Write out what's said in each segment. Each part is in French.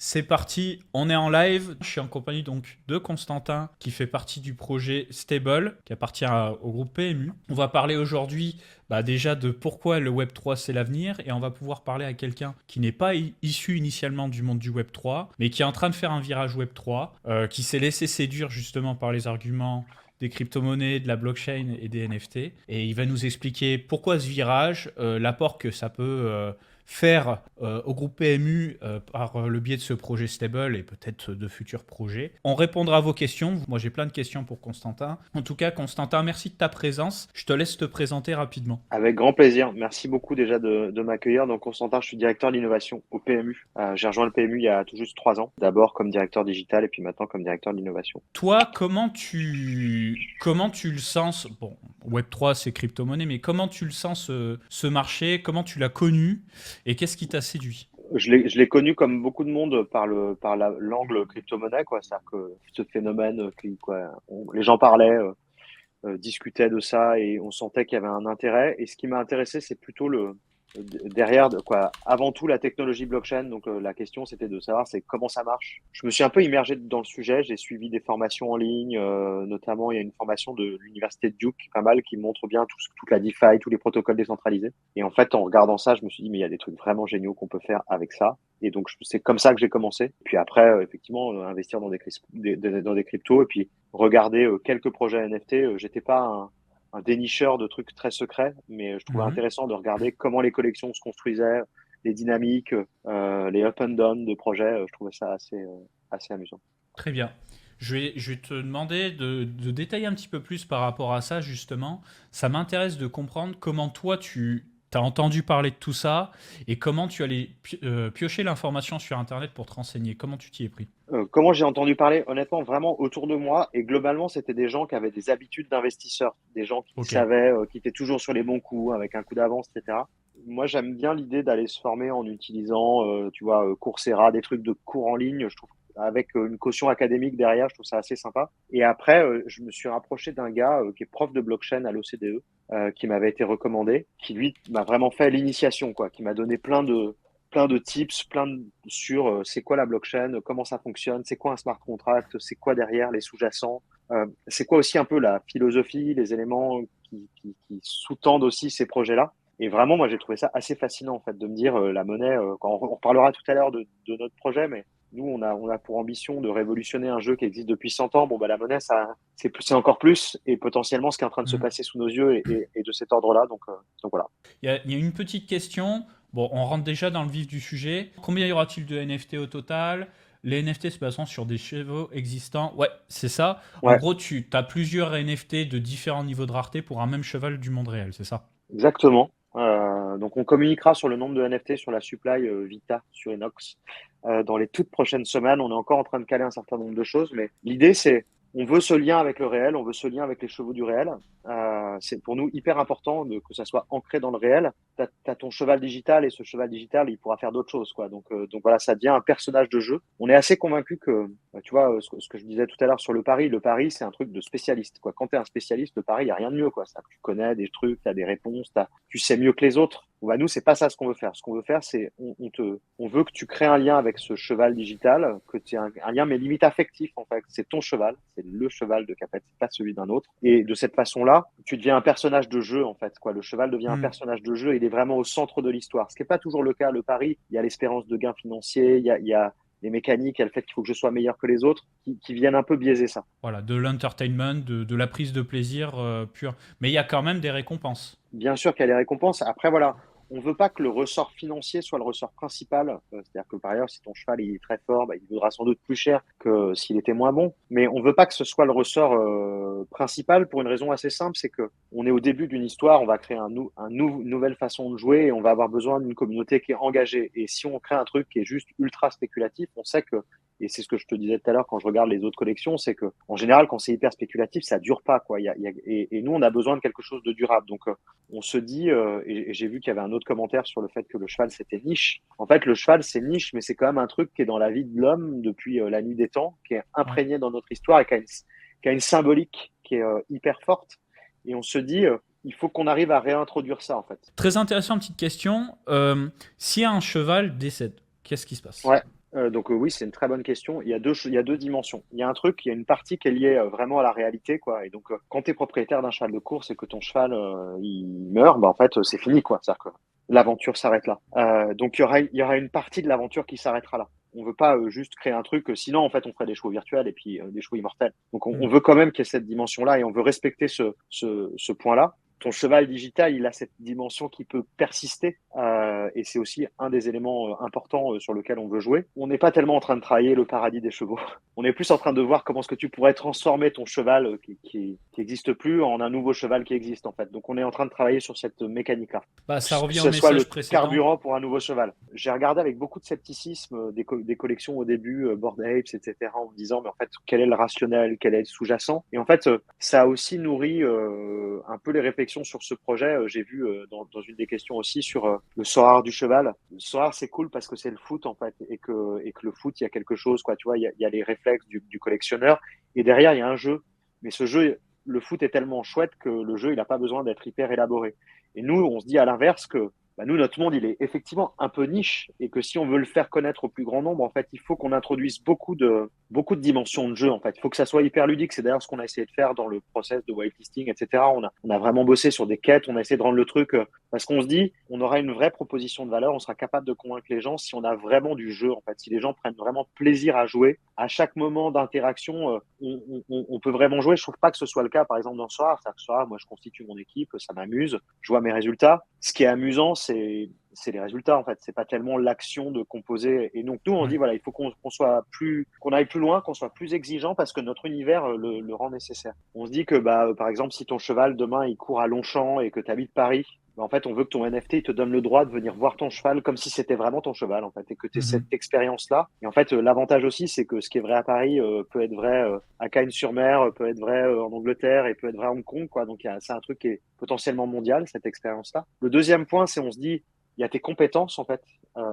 C'est parti, on est en live. Je suis en compagnie donc de Constantin qui fait partie du projet Stable qui appartient au groupe PMU. On va parler aujourd'hui déjà de pourquoi le Web3 c'est l'avenir et on va pouvoir parler à quelqu'un qui n'est pas issu initialement du monde du Web3 mais qui est en train de faire un virage Web3, qui s'est laissé séduire justement par les arguments des crypto-monnaies, de la blockchain et des NFT. Et il va nous expliquer pourquoi ce virage, l'apport que ça peut faire au groupe PMU par le biais de ce projet Stable et peut-être de futurs projets. On répondra à vos questions. Moi, j'ai plein de questions pour Constantin. En tout cas, Constantin, merci de ta présence. Je te laisse te présenter rapidement. Avec grand plaisir. Merci beaucoup déjà de m'accueillir. Donc, Constantin, je suis directeur d'innovation au PMU. J'ai rejoint le PMU il y a tout juste 3 ans. D'abord comme directeur digital et puis maintenant comme directeur de l'innovation. Toi, comment tu le sens? Bon, Web3, c'est crypto-monnaie, mais comment tu le sens ce marché? Comment tu l'as connu? Et qu'est-ce qui t'a séduit? Je l'ai connu comme beaucoup de monde par l'angle crypto-monnaie, quoi. C'est-à-dire que ce phénomène, les gens parlaient, discutaient de ça et on sentait qu'il y avait un intérêt. Et ce qui m'a intéressé, c'est plutôt derrière quoi. Avant tout, la technologie blockchain. Donc la question, c'était de savoir c'est comment ça marche. Je me suis un peu immergé dans le sujet. J'ai suivi des formations en ligne, notamment il y a une formation de l'université de Duke, pas mal, qui montre bien toute la DeFi, tous les protocoles décentralisés. Et en fait, en regardant ça, je me suis dit mais il y a des trucs vraiment géniaux qu'on peut faire avec ça. Et donc c'est comme ça que j'ai commencé. Puis après, effectivement, investir dans des cryptos et puis regarder quelques projets NFT. J'étais pas un dénicheur de trucs très secrets, mais je trouvais Mhm. intéressant de regarder comment les collections se construisaient, les dynamiques, les up and down de projets. Je trouvais ça assez amusant. Très bien. Je vais te demander de détailler un petit peu plus par rapport à ça, justement. Ça m'intéresse de comprendre comment toi, tu as entendu parler de tout ça et comment tu allais piocher l'information sur Internet pour te renseigner. Comment tu t'y es pris? Comment j'ai entendu parler? Honnêtement, vraiment autour de moi. Et globalement, c'était des gens qui avaient des habitudes d'investisseurs, des gens qui Ok. savaient, qui étaient toujours sur les bons coups, avec un coup d'avance, etc. Moi, j'aime bien l'idée d'aller se former en utilisant, tu vois, Coursera, des trucs de cours en ligne. Je trouve avec une caution académique derrière, je trouve ça assez sympa. Et après, je me suis rapproché d'un gars qui est prof de blockchain à l'OCDE, qui m'avait été recommandé, qui lui m'a vraiment fait l'initiation, quoi, qui m'a donné plein de tips, sur c'est quoi la blockchain, comment ça fonctionne, c'est quoi un smart contract, c'est quoi derrière les sous-jacents, c'est quoi aussi un peu la philosophie, les éléments qui sous-tendent aussi ces projets-là. Et vraiment, moi, j'ai trouvé ça assez fascinant, en fait, de me dire la monnaie, quand on reparlera tout à l'heure de notre projet, mais nous, on a pour ambition de révolutionner un jeu qui existe depuis 100 ans. Bon, bah, la monnaie, c'est encore plus, et potentiellement ce qui est en train de se Mhm. passer sous nos yeux est de cet ordre-là. Donc voilà. Il y a une petite question. Bon, on rentre déjà dans le vif du sujet. Combien y aura-t-il de NFT au total? Les NFT se basant sur des chevaux existants. Ouais, c'est ça. En Ouais. gros, tu as plusieurs NFT de différents niveaux de rareté pour un même cheval du monde réel, c'est ça? Exactement. Donc, on communiquera sur le nombre de NFT sur la supply Vita sur Inox dans les toutes prochaines semaines. On est encore en train de caler un certain nombre de choses, mais l'idée, c'est on veut ce lien avec le réel, on veut ce lien avec les chevaux du réel. C'est pour nous hyper important que ça soit ancré dans le réel. T'as ton cheval digital et ce cheval digital, il pourra faire d'autres choses, quoi. Donc voilà, ça devient un personnage de jeu. On est assez convaincu que, tu vois, ce que je disais tout à l'heure sur le pari, c'est un truc de spécialiste, quoi. Quand tu es un spécialiste, le pari, il n'y a rien de mieux, quoi. Ça, tu connais des trucs, tu as des réponses, tu sais mieux que les autres. Bah, nous, c'est pas ça ce qu'on veut faire. Ce qu'on veut faire, c'est on veut que tu crées un lien avec ce cheval digital, que tu aies un lien, mais limite affectif, en fait. C'est ton cheval, c'est le cheval de Capet, pas celui d'un autre. Et de cette façon-là, tu deviens un personnage de jeu, en fait, quoi. Le cheval devient un Hmm. personnage de jeu, il est vraiment au centre de l'histoire. Ce qui n'est pas toujours le cas. Le pari, il y a l'espérance de gain financier, il y a les mécaniques, il y a le fait qu'il faut que je sois meilleur que les autres, qui viennent un peu biaiser ça. Voilà, de l'entertainment, de la prise de plaisir pure. Mais il y a quand même des récompenses. Bien sûr qu'il y a les récompenses. Après, voilà, on ne veut pas que le ressort financier soit le ressort principal. C'est-à-dire que par ailleurs, si ton cheval il est très fort, bah, il vaudra sans doute plus cher que s'il était moins bon. Mais on ne veut pas que ce soit le ressort principal pour une raison assez simple, c'est que on est au début d'une histoire, on va créer une nouvelle façon de jouer et on va avoir besoin d'une communauté qui est engagée. Et si on crée un truc qui est juste ultra spéculatif, on sait que et c'est ce que je te disais tout à l'heure quand je regarde les autres collections, c'est que en général, quand c'est hyper spéculatif, ça dure pas, quoi. Et nous, on a besoin de quelque chose de durable. Donc, on se dit, et j'ai vu qu'il y avait un autre commentaire sur le fait que le cheval c'était niche. En fait, le cheval c'est niche, mais c'est quand même un truc qui est dans la vie de l'homme depuis la nuit des temps, qui est Ouais. imprégné dans notre histoire et qui a une symbolique qui est hyper forte. Et on se dit, il faut qu'on arrive à réintroduire ça en fait. Très intéressant, petite question. Si un cheval décède, qu'est-ce qui se passe? Ouais. Oui, c'est une très bonne question. Il y a deux dimensions. Il y a un truc, il y a une partie qui est liée vraiment à la réalité, quoi. Et donc, quand tu es propriétaire d'un cheval de course et que ton cheval il meurt, bah, en fait, c'est fini, quoi. C'est-à-dire que l'aventure s'arrête là. Donc, il y aura une partie de l'aventure qui s'arrêtera là. On veut pas juste créer un truc, sinon, en fait, on ferait des chevaux virtuels et puis des chevaux immortels. Donc, on Hmm. veut quand même qu'il y ait cette dimension-là et on veut respecter ce point-là. Ton cheval digital, il a cette dimension qui peut persister et c'est aussi un des éléments importants sur lequel on veut jouer. On n'est pas tellement en train de travailler le paradis des chevaux. On est plus en train de voir comment est-ce que tu pourrais transformer ton cheval qui existe plus en un nouveau cheval qui existe en fait. Donc on est en train de travailler sur cette mécanique-là. Bah, ça Que revient au ce soit message le précédent. carburant pour un nouveau cheval. J'ai regardé avec beaucoup de scepticisme des collections au début, Bored Apes, etc., en me disant, mais en fait, quel est le rationnel, quel est le sous-jacent? Et en fait, ça a aussi nourri un peu les réflexions sur ce projet. J'ai vu dans une des questions aussi sur le sorar du cheval. Le sorar, c'est cool parce que c'est le foot, en fait, et que le foot, il y a quelque chose, quoi, tu vois, il y a les réflexes du collectionneur, et derrière, il y a un jeu. Mais ce jeu, le foot est tellement chouette que le jeu, il n'a pas besoin d'être hyper élaboré. Et nous, on se dit à l'inverse que bah, nous, notre monde, il est effectivement un peu niche et que si on veut le faire connaître au plus grand nombre, en fait, il faut qu'on introduise beaucoup de dimensions de jeu. En fait, il faut que ça soit hyper ludique. C'est d'ailleurs ce qu'on a essayé de faire dans le process de whitelisting, etc. On a vraiment bossé sur des quêtes. On a essayé de rendre le truc parce qu'on se dit, on aura une vraie proposition de valeur. On sera capable de convaincre les gens si on a vraiment du jeu. En fait, si les gens prennent vraiment plaisir à jouer, à chaque moment d'interaction, on peut vraiment jouer. Je trouve pas que ce soit le cas, par exemple, dans ce soir. C'est-à-dire que ce soir, moi, je constitue mon équipe, ça m'amuse, je vois mes résultats. Ce qui est amusant, c'est les résultats en fait. C'est pas tellement l'action de composer. Et donc nous, on Ouais. dit voilà, il faut qu'on aille plus loin, qu'on soit plus exigeant parce que notre univers le rend nécessaire. On se dit que bah par exemple, si ton cheval demain il court à Longchamp et que tu habites Paris, bah, en fait, on veut que ton NFT il te donne le droit de venir voir ton cheval comme si c'était vraiment ton cheval en fait et que tu aies cette Mhm. expérience-là. Et en fait, l'avantage aussi, c'est que ce qui est vrai à Paris peut être vrai à Cagnes-sur-Mer, peut être vrai en Angleterre et peut être vrai à Hong Kong, quoi. Donc, c'est un truc qui est potentiellement mondial, cette expérience-là. Le deuxième point, c'est on se dit, il y a tes compétences, en fait,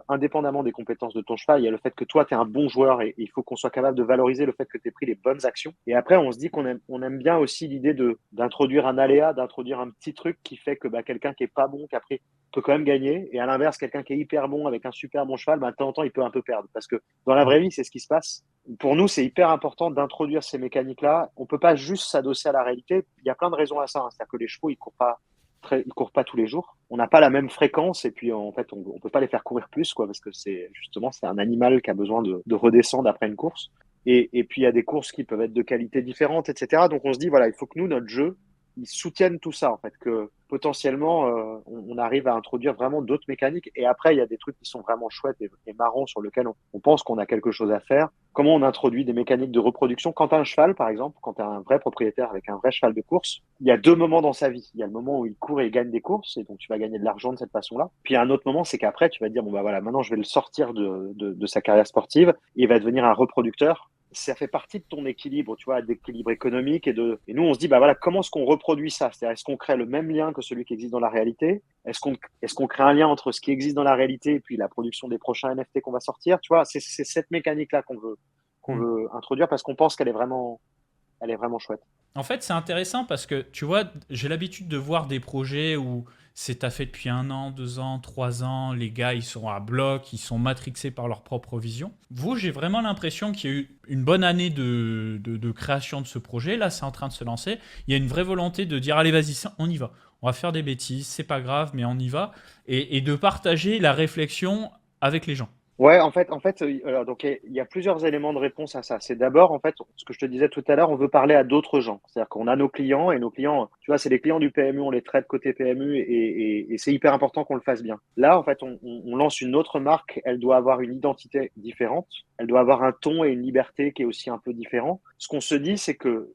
indépendamment des compétences de ton cheval. Il y a le fait que toi, tu es un bon joueur et il faut qu'on soit capable de valoriser le fait que tu aies pris les bonnes actions. Et après, on se dit on aime bien aussi l'idée d'introduire un aléa, d'introduire un petit truc qui fait que bah, quelqu'un qui est pas bon, qu'après peut quand même gagner. Et à l'inverse, quelqu'un qui est hyper bon avec un super bon cheval, bah, de temps en temps, il peut un peu perdre. Parce que dans la vraie vie, c'est ce qui se passe. Pour nous, c'est hyper important d'introduire ces mécaniques-là. On peut pas juste s'adosser à la réalité. Il y a plein de raisons à ça, hein. C'est-à-dire que les chevaux, ils courent pas tous les jours. On n'a pas la même fréquence et puis en fait, on peut pas les faire courir plus, quoi, parce que c'est un animal qui a besoin de redescendre après une course. Et puis il y a des courses qui peuvent être de qualité différente, etc. Donc on se dit voilà, il faut que nous, notre jeu, ils soutiennent tout ça en fait, que potentiellement on arrive à introduire vraiment d'autres mécaniques. Et après, il y a des trucs qui sont vraiment chouettes et marrants sur lesquels on pense qu'on a quelque chose à faire. Comment on introduit des mécaniques de reproduction. Quand tu as un cheval, par exemple, quand tu as un vrai propriétaire avec un vrai cheval de course, il y a deux moments dans sa vie. Il y a le moment où il court et il gagne des courses, et donc tu vas gagner de l'argent de cette façon-là. Puis il y a un autre moment, c'est qu'après, tu vas te dire, bon bah voilà, maintenant je vais le sortir de sa carrière sportive, et il va devenir un reproducteur. Ça fait partie de ton équilibre, tu vois, d'équilibre économique et nous on se dit bah voilà comment est-ce qu'on reproduit ça, c'est-à-dire est-ce qu'on crée le même lien que celui qui existe dans la réalité, est-ce qu'on crée un lien entre ce qui existe dans la réalité et puis la production des prochains NFT qu'on va sortir, tu vois, c'est cette mécanique là qu'on Mhm. veut introduire parce qu'on pense qu'elle est vraiment chouette. En fait, c'est intéressant parce que, tu vois, j'ai l'habitude de voir des projets où c'est à fait depuis 1 an, 2 ans, 3 ans, les gars, ils sont à bloc, ils sont matrixés par leur propre vision. Vous, j'ai vraiment l'impression qu'il y a eu une bonne année de création de ce projet. Là, c'est en train de se lancer. Il y a une vraie volonté de dire, allez, vas-y, on y va. On va faire des bêtises, c'est pas grave, mais on y va. Et de partager la réflexion avec les gens. Ouais, en fait, alors, donc il y a plusieurs éléments de réponse à ça. C'est d'abord, en fait, ce que je te disais tout à l'heure, on veut parler à d'autres gens. C'est-à-dire qu'on a nos clients et nos clients, tu vois, c'est les clients du PMU, on les traite côté PMU et c'est hyper important qu'on le fasse bien. Là, en fait, on lance une autre marque. Elle doit avoir une identité différente. Elle doit avoir un ton et une liberté qui est aussi un peu différent. Ce qu'on se dit, c'est que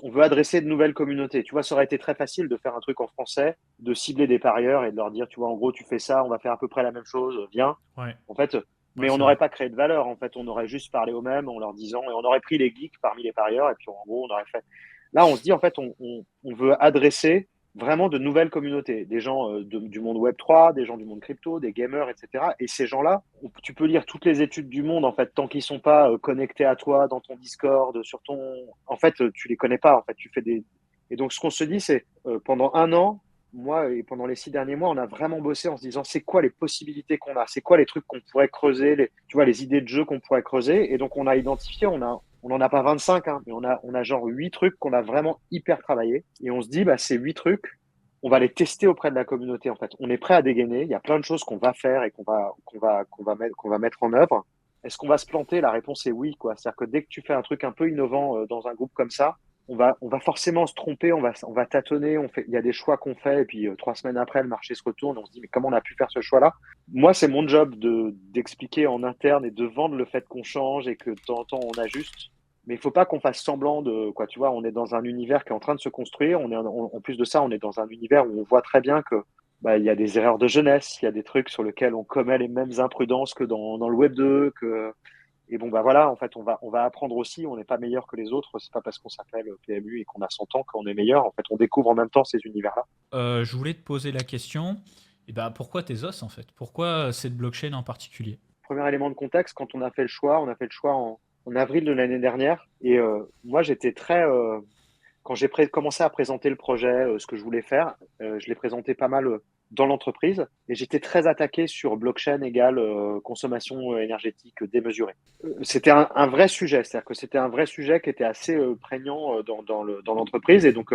on veut adresser de nouvelles communautés. Tu vois, ça aurait été très facile de faire un truc en français, de cibler des parieurs et de leur dire, tu vois, en gros, tu fais ça, on va faire à peu près la même chose, viens. Ouais, En fait, ouais, mais on c'est n'aurait vrai. pas créé de valeur. En fait, on aurait juste parlé aux mêmes en leur disant, et on aurait pris les geeks parmi les parieurs, et puis en gros, on aurait fait. Là, on se dit, en fait, on veut adresser vraiment de nouvelles communautés, des gens du monde Web3, des gens du monde crypto, des gamers, etc. Et ces gens-là, tu peux lire toutes les études du monde, en fait, tant qu'ils sont pas connectés à toi dans ton Discord, sur ton. En fait, tu les connais pas. En fait, tu fais des. Et donc, ce qu'on se dit, c'est pendant 1 an, moi, et pendant les 6 derniers mois, on a vraiment bossé en se disant c'est quoi les possibilités qu'on a, c'est quoi les trucs qu'on pourrait creuser, tu vois, les idées de jeu qu'on pourrait creuser. Et donc, on a identifié, on n'en a pas 25, hein, mais on a genre 8 trucs qu'on a vraiment hyper travaillé. Et on se dit, bah, ces 8 trucs, on va les tester auprès de la communauté, en fait. On est prêt à dégainer. Il y a plein de choses qu'on va faire et qu'on va mettre en œuvre. Est-ce qu'on va se planter? La réponse est oui, quoi. C'est-à-dire que dès que tu fais un truc un peu innovant dans un groupe comme ça, on va forcément se tromper, on va tâtonner, il y a des choix qu'on fait, et puis 3 semaines après, le marché se retourne, on se dit, mais comment on a pu faire ce choix-là? Moi, c'est mon job d'expliquer en interne et de vendre le fait qu'on change et que de temps en temps, on ajuste. Mais il faut pas qu'on fasse semblant de, quoi, tu vois, on est dans un univers qui est en train de se construire. En plus de ça, on est dans un univers où on voit très bien que, bah, il y a des erreurs de jeunesse, il y a des trucs sur lesquels on commet les mêmes imprudences que dans le Web 2, et bon, bah voilà, en fait, on va apprendre aussi. On n'est pas meilleur que les autres. C'est pas parce qu'on s'appelle PMU et qu'on a 100 ans qu'on est meilleur. En fait, on découvre en même temps ces univers-là. Je voulais te poser la question, et ben, pourquoi Tezos en fait? Pourquoi cette blockchain en particulier? Premier élément de contexte, quand on a fait le choix en avril de l'année dernière. Et moi, j'étais très. Quand j'ai commencé à présenter le projet, ce que je voulais faire, je l'ai présenté pas mal dans l'entreprise. Et j'étais très attaqué sur blockchain égale consommation énergétique démesurée. C'était un vrai sujet, c'est-à-dire que c'était un vrai sujet qui était assez prégnant dans l'entreprise. Et donc,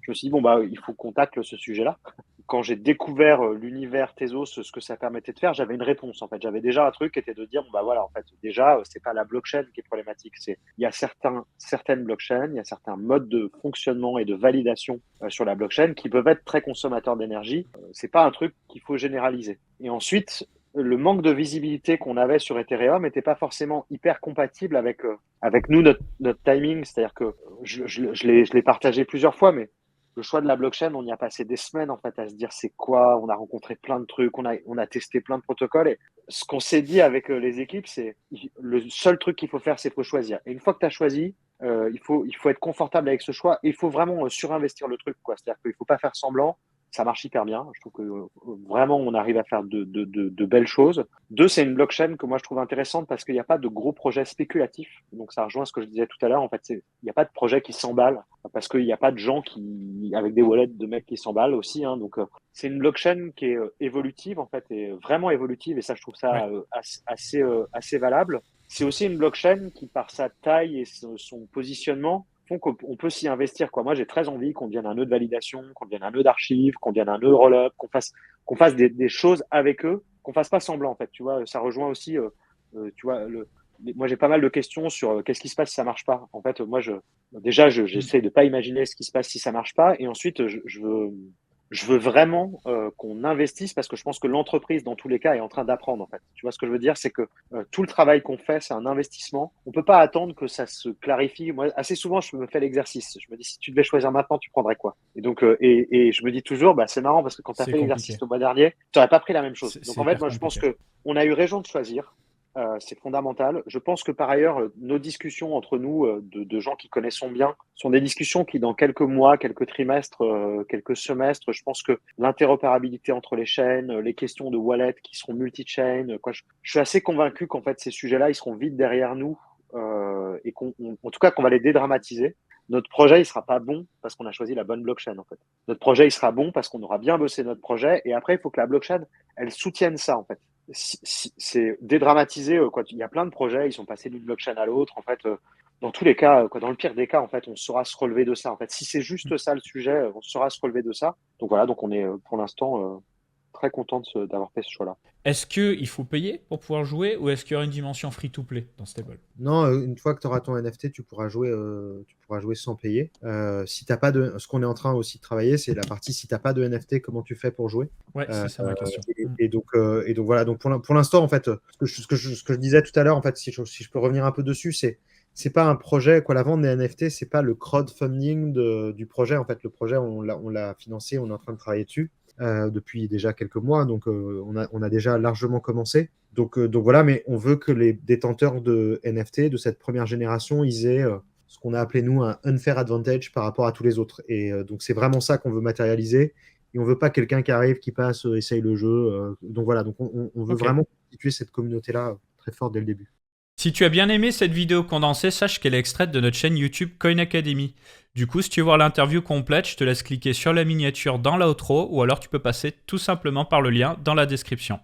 je me suis dit, bon, bah, il faut qu'on tacle ce sujet-là. Quand j'ai découvert l'univers Tezos, ce que ça permettait de faire, j'avais une réponse. En fait, j'avais déjà un truc qui était de dire, bon, bah voilà, en fait, déjà, c'est pas la blockchain qui est problématique. Il y a certaines blockchains, il y a certains modes de fonctionnement et de validation sur la blockchain qui peuvent être très consommateurs d'énergie. C'est pas un truc qu'il faut généraliser. Et ensuite, le manque de visibilité qu'on avait sur Ethereum n'était pas forcément hyper compatible avec nous, notre timing. C'est-à-dire que je l'ai partagé plusieurs fois, mais le choix de la blockchain, on y a passé des semaines en fait à se dire c'est quoi. On a rencontré plein de trucs, on a testé plein de protocoles. Et ce qu'on s'est dit avec les équipes, c'est le seul truc qu'il faut faire, c'est faut choisir. Et une fois que tu as choisi, il faut être confortable avec ce choix. Et il faut vraiment surinvestir le truc, quoi. C'est-à-dire qu'il ne faut pas faire semblant. Ça marche hyper bien. Je trouve que vraiment, on arrive à faire de belles choses. Deux, c'est une blockchain que moi je trouve intéressante parce qu'il n'y a pas de gros projets spéculatifs. Donc ça rejoint ce que je disais tout à l'heure. En fait, il n'y a pas de projet qui s'emballe parce qu'il n'y a pas de gens avec des wallets de mecs qui s'emballent aussi. Hein. Donc c'est une blockchain qui est évolutive en fait, et vraiment évolutive. Et ça, je trouve ça Ouais, assez valable. C'est aussi une blockchain qui, par sa taille et son positionnement, font qu'on peut s'y investir, quoi. Moi, j'ai très envie qu'on devienne un nœud de validation, qu'on devienne un nœud d'archives, qu'on devienne un nœud roll-up, qu'on fasse des choses avec eux, qu'on fasse pas semblant, en fait. Tu vois, ça rejoint aussi, tu vois, moi, j'ai pas mal de questions sur qu'est-ce qui se passe si ça marche pas. En fait, moi, déjà, mm, j'essaie de pas imaginer ce qui se passe si ça marche pas. Et ensuite, je veux vraiment qu'on investisse parce que je pense que l'entreprise, dans tous les cas, est en train d'apprendre, en fait. Tu vois ce que je veux dire? C'est que tout le travail qu'on fait, c'est un investissement. On peut pas attendre que ça se clarifie. Moi, assez souvent, je me fais l'exercice. Je me dis, si tu devais choisir maintenant, tu prendrais quoi? Et donc, et je me dis toujours, bah, c'est marrant parce que quand tu as c'est fait l'exercice compliqué. le mois dernier, tu n'aurais pas pris la même chose. Donc, C'est en fait, hyper moi, je pense compliqué. que on a eu raison de choisir. C'est fondamental. Je pense que par ailleurs, nos discussions entre nous, de gens qui connaissons bien, sont des discussions qui, dans quelques mois, quelques trimestres, quelques semestres, je pense que l'interopérabilité entre les chaînes, les questions de wallet qui seront multi-chain, quoi, je suis assez convaincu qu'en fait, ces sujets-là, ils seront vite derrière nous et en tout cas, qu'on va les dédramatiser. Notre projet, il sera pas bon parce qu'on a choisi la bonne blockchain, en fait. Notre projet, il sera bon parce qu'on aura bien bossé notre projet. Et après, il faut que la blockchain, elle soutienne ça, en fait. C'est dédramatisé, quoi. Il y a plein de projets, ils sont passés d'une blockchain à l'autre. En fait, dans tous les cas, quoi, dans le pire des cas, en fait, on saura se relever de ça. En fait, si c'est juste ça le sujet, on saura se relever de ça. Donc voilà, donc on est pour l'instant très content d'avoir fait ce choix-là. Est-ce qu'il faut payer pour pouvoir jouer ou est-ce qu'il y aura une dimension free-to-play dans Stable? Non, une fois que tu auras ton NFT, tu pourras jouer sans payer. Si t'as pas de, ce qu'on est en train aussi de travailler, c'est la partie si tu n'as pas de NFT, comment tu fais pour jouer. Ouais, Euh, c'est ça ma question. et donc voilà. Donc pour l'instant, en fait, ce que je disais tout à l'heure, en fait, si je peux revenir un peu dessus, c'est pas un projet, quoi. La vente des NFT, c'est pas le crowdfunding du projet. En fait, le projet, on l'a financé, on est en train de travailler dessus depuis déjà quelques mois. Donc, on a déjà largement commencé. Donc voilà, mais on veut que les détenteurs de NFT de cette première génération, ils aient ce qu'on a appelé, nous, un unfair advantage par rapport à tous les autres. Et donc, c'est vraiment ça qu'on veut matérialiser. Et on veut pas quelqu'un qui arrive, qui passe, essaye le jeu. Donc voilà, donc on veut Ok. vraiment constituer cette communauté-là très forte dès le début. Si tu as bien aimé cette vidéo condensée, sache qu'elle est extraite de notre chaîne YouTube Coin Academy. Du coup, si tu veux voir l'interview complète, je te laisse cliquer sur la miniature dans l'outro ou alors tu peux passer tout simplement par le lien dans la description.